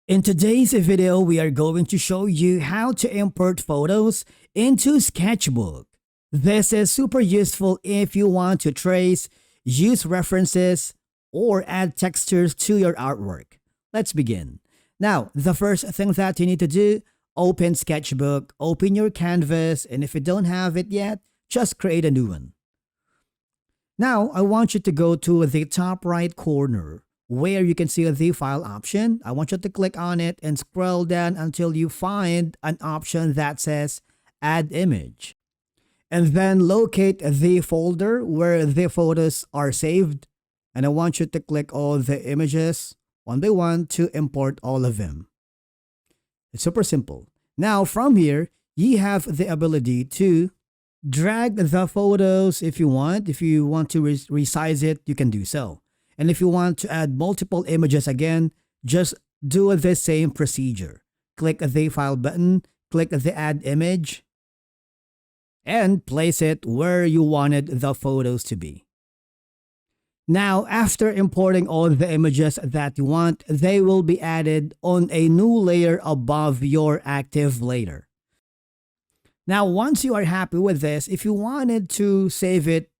In today's video, we are going to show you how to import photos into Sketchbook. This is super useful if you want to trace, use references, or add textures to your artwork. Let's begin. Now, the first thing that you need to do, open Sketchbook, open your canvas, and if you don't have it yet, just create a new one. Now, I want you to go to the top right corner where you can see the file option. I want you to click on it and scroll down until you find an option that says Add Image. And then locate the folder where the photos are saved. And I want you to click all the images one by one to import all of them. It's super simple. Now from here, you have the ability to drag the photos if you want. If you want to resize it, you can do so. And if you want to add multiple images again, just do the same procedure. Click the file button, click the add image, and place it where you wanted the photos to be. Now, after importing all the images that you want, they will be added on a new layer above your active layer. Now, once you are happy with this, if you wanted to save it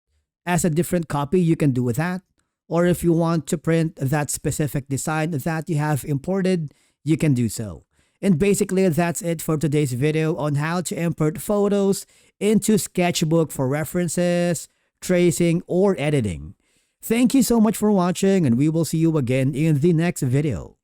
as a different copy, you can do that. Or if you want to print that specific design that you have imported, you can do so. And basically, that's it for today's video on how to import photos into Sketchbook for references, tracing, or editing. Thank you so much for watching, and we will see you again in the next video.